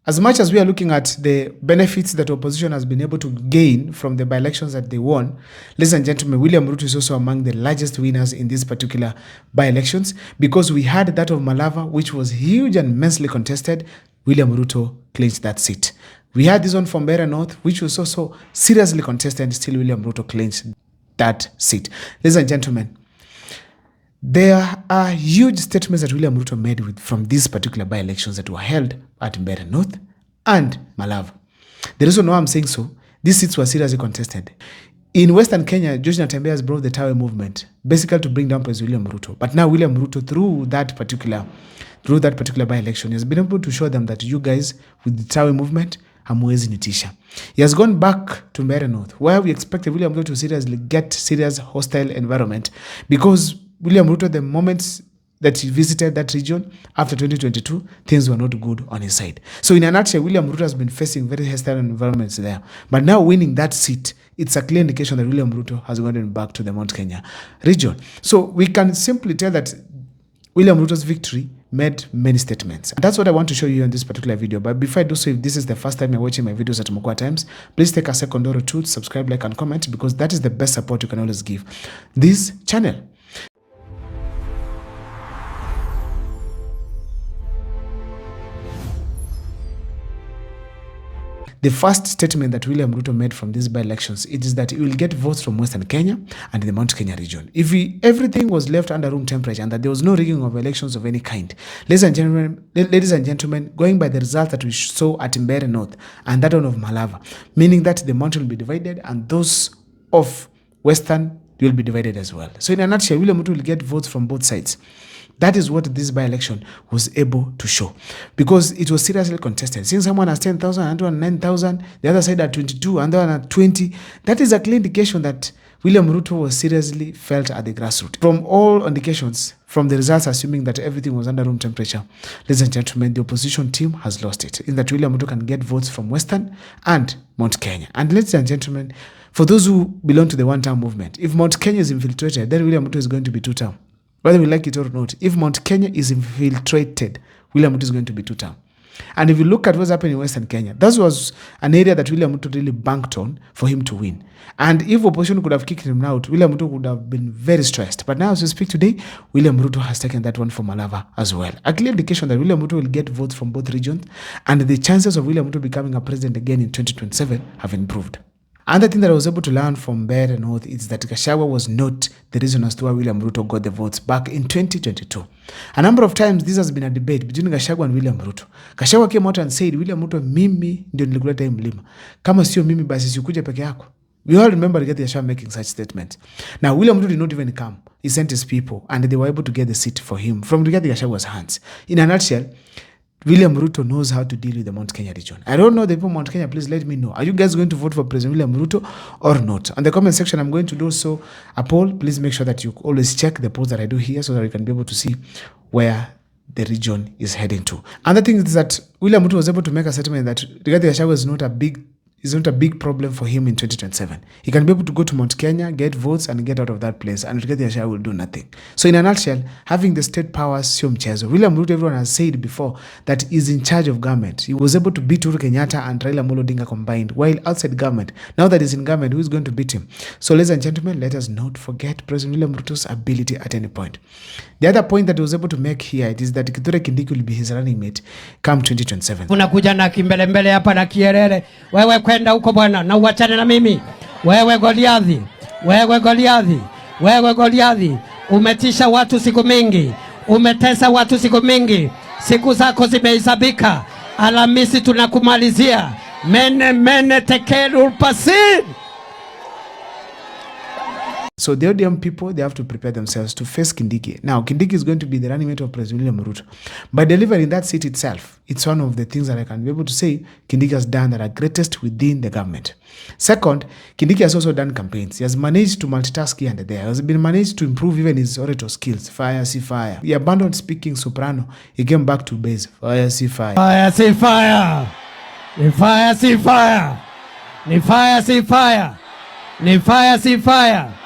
As much as we are looking at the benefits that opposition has been able to gain from the by-elections that they won, ladies and gentlemen, William Ruto is also among the largest winners in these particular by-elections, because we had that of Malava, which was huge and immensely contested. William Ruto clinched that seat. We had this one from Mbeere North, which was also seriously contested. Still, William Ruto clinched that seat. Ladies and gentlemen, there are huge statements that William Ruto made from these particular by-elections that were held at Mbeere North and Malava. The reason why I'm saying so, these seats were seriously contested. In Western Kenya, George Natembeya has brought the Tawe movement, basically to bring down President William Ruto. But now William Ruto, through that particular by-election, has been able to show them that you guys, with the Tawe movement, hamwezi nitisha. He has gone back to Mbeere North, where we expected William Ruto to seriously get serious hostile environment, because William Ruto, the moments that he visited that region after 2022, things were not good on his side. So in a nutshell, William Ruto has been facing very hostile environments there. But now winning that seat, it's a clear indication that William Ruto has gone back to the Mount Kenya region. So we can simply tell that William Ruto's victory made many statements. And that's what I want to show you in this particular video. But before I do so, if this is the first time you're watching my videos at Mokwa Times, please take a second or two to subscribe, like, and comment, because that is the best support you can always give this channel. The first statement that William Ruto made from these by-elections, it is that he will get votes from Western Kenya and the Mount Kenya region. If everything was left under room temperature and that there was no rigging of elections of any kind, ladies and gentlemen, going by the result that we saw at Mbeere North and that one of Malava, meaning that the Mount will be divided and those of Western will be divided as well. So in a nutshell, William Ruto will get votes from both sides. That is what this by-election was able to show, because it was seriously contested. Since someone has 10,000, another one 9,000, the other side at 22, and the other one at 20, that is a clear indication that William Ruto was seriously felt at the grassroots. From all indications, from the results, assuming that everything was under room temperature, ladies and gentlemen, the opposition team has lost it, in that William Ruto can get votes from Western and Mount Kenya. And ladies and gentlemen, for those who belong to the one-term movement, if Mount Kenya is infiltrated, then William Ruto is going to be two-term. Whether we like it or not, if Mount Kenya is infiltrated, William Ruto is going to be two-term. And if you look at what's happening in Western Kenya, that was an area that William Ruto really banked on for him to win. And if opposition could have kicked him out, William Ruto would have been very stressed. But now, as we speak today, William Ruto has taken that one for Malava as well. A clear indication that William Ruto will get votes from both regions, and the chances of William Ruto becoming a president again in 2027 have improved. Another thing that I was able to learn from Mbeere North is that GACHAGUA was not the reason as to why William Ruto got the votes back in 2022. A number of times this has been a debate between GACHAGUA and William Ruto. GACHAGUA came out and said, William Ruto, mimi ndio nilikuleta hii mlima. Kama sio mimi basi sikuje peke yako. We all remember GACHAGUA making such statements. Now, William Ruto did not even come. He sent his people and they were able to get the seat for him from GACHAGUA's hands. In a nutshell, William Ruto knows how to deal with the Mount Kenya region. I don't know the people of Mount Kenya, please let me know. Are you guys going to vote for President William Ruto or not? On the comment section, I'm going to do so a poll. Please make sure that you always check the polls that I do here so that you can be able to see where the region is heading to. Another thing is that William Ruto was able to make a statement that GACHAGUA is not a big problem for him in 2027. He can be able to go to Mount Kenya, get votes, and get out of that place, and GACHAGUA will do nothing. So in a nutshell, having the state powers sio mchezo. William Ruto, everyone has said before, that he's in charge of government. He was able to beat Uhuru Kenyatta and Raila Amolo Odinga combined, while outside government. Now that he's in government, who is going to beat him? So ladies and gentlemen, let us not forget President William Ruto's ability at any point. The other point that he was able to make here is that Kithure Kindiki will be his running mate come 2027. Unakuja na kimbelembele hapa na kierere. Wewe kwenda huko bwana na uachane na mimi. Wewe Goliathi. Wewe Goliathi. Umetisha watu siku mingi. Umetesa watu siku mingi. Siku zako zimehesabika. Alhamisi tunakumalizia. Mene tekeru pasid. So the ODM people, they have to prepare themselves to face Kindiki. Now, Kindiki is going to be the running mate of President William Ruto. By delivering that seat itself, it's one of the things that I can be able to say Kindiki has done that are greatest within the government. Second, Kindiki has also done campaigns. He has managed to multitask here and there. He has been managed to improve even his orator skills. Fire, see fire. He abandoned speaking soprano. He came back to bass. Fire, see fire. Fire, see fire. Ni fire, see fire. Ni fire, see fire. Ni fire, see fire.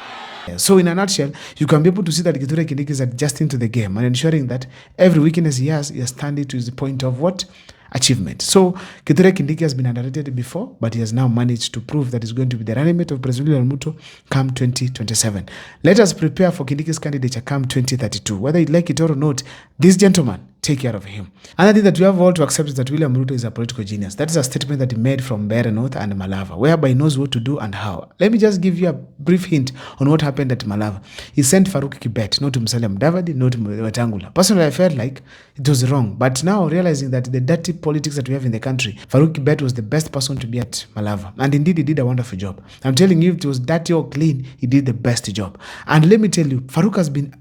So in a nutshell, you can be able to see that Kithure Kindiki is adjusting to the game and ensuring that every weakness he has turned it to the point of what? achievement. So Kithure Kindiki has been underrated before, but he has now managed to prove that he's going to be the running mate of President William Ruto come 2027. Let us prepare for Kindiki's candidature come 2032. Whether you like it or not, this gentleman, take care of him. Another thing that we have all to accept is that William Ruto is a political genius. That is a statement that he made from Mbeere North and Malava, whereby he knows what to do and how. Let me just give you a brief hint on what happened at Malava. He sent Faruk Kibet, not to Musalia Mudavadi, not to Wetangula. Personally, I felt like it was wrong. But now realizing that the dirty politics that we have in the country, Faruk Kibet was the best person to be at Malava. And indeed, he did a wonderful job. I'm telling you, if it was dirty or clean, he did the best job. And let me tell you, Faruk has been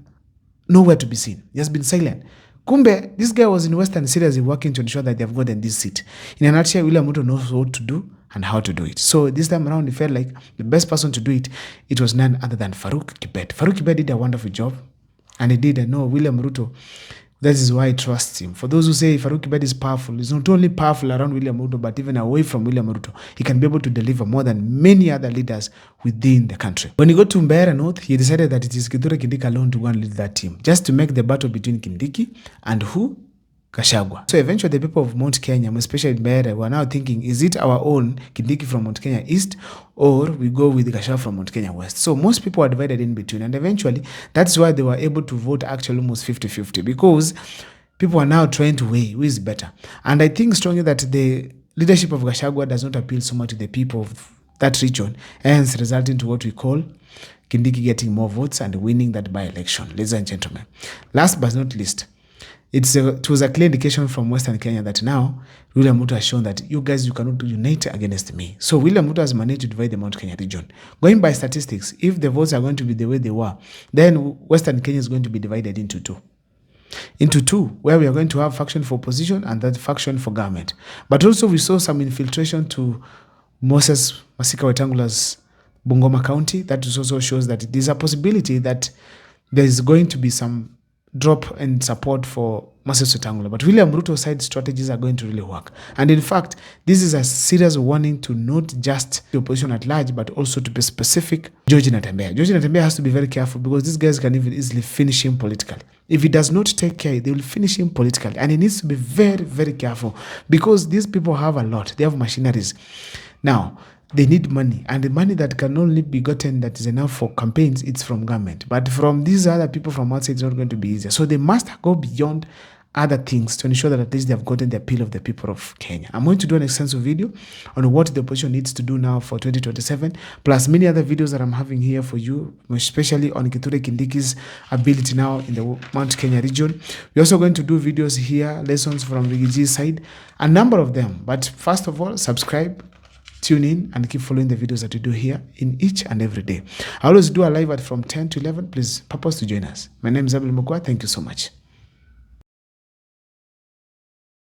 nowhere to be seen. He has been silent. Kumbe, this guy was in Western seriously working to ensure that they have gotten this seat. In a nutshell, William Ruto knows what to do and how to do it. So this time around, he felt like the best person to do it, it was none other than Faruk Kibet. Faruk Kibet did a wonderful job, and he did. I know William Ruto, that is why I trust him. For those who say Faruk Kibet is powerful, he's not only powerful around William Ruto, but even away from William Ruto. He can be able to deliver more than many other leaders within the country. When he got to Mbeere North, he decided that it is Kithure Kindiki alone to go and lead that team, just to make the battle between Kindiki and who? GACHAGUA. So eventually the people of Mount Kenya, especially Mbeere, were now thinking, is it our own Kindiki from Mount Kenya East, or we go with GACHAGUA from Mount Kenya West? So most people were divided in between, and eventually that's why they were able to vote actually almost 50-50, because people are now trying to weigh who is better. And I think strongly that the leadership of GACHAGUA does not appeal so much to the people of that region, hence resulting to what we call Kindiki getting more votes and winning that by-election. Ladies and gentlemen, last but not least, it was a clear indication from Western Kenya that now William Ruto has shown that you guys, you cannot unite against me. So William Ruto has managed to divide the Mount Kenya region. Going by statistics, if the votes are going to be the way they were, then Western Kenya is going to be divided into two. Where we are going to have faction for opposition and that faction for government. But also we saw some infiltration to Moses Masika Wetangula's Bungoma County. That also shows that there's a possibility that there is going to be some drop in support for Moses Wetangula. But William Ruto's side strategies are going to really work. And in fact, this is a serious warning to not just the opposition at large, but also to be specific, George Natembeya. George Natembeya has to be very careful, because these guys can even easily finish him politically. If he does not take care, they will finish him politically. And he needs to be very, very careful, because these people have a lot. They have machineries. Now, they need money, and the money that can only be gotten that is enough for campaigns, it's from government. But from these other people from outside, it's not going to be easier. So they must go beyond other things to ensure that at least they have gotten the appeal of the people of Kenya. I'm going to do an extensive video on what the opposition needs to do now for 2027, plus many other videos that I'm having here for you, especially on Kithure Kindiki's ability now in the Mount Kenya region. We're also going to do videos here, lessons from Rigiji's side, a number of them. But first of all, subscribe, tune in, and keep following the videos that we do here in each and every day. I always do a live at from 10 to 11. Please purpose to join us. My name is Abel Mugwa. Thank you so much.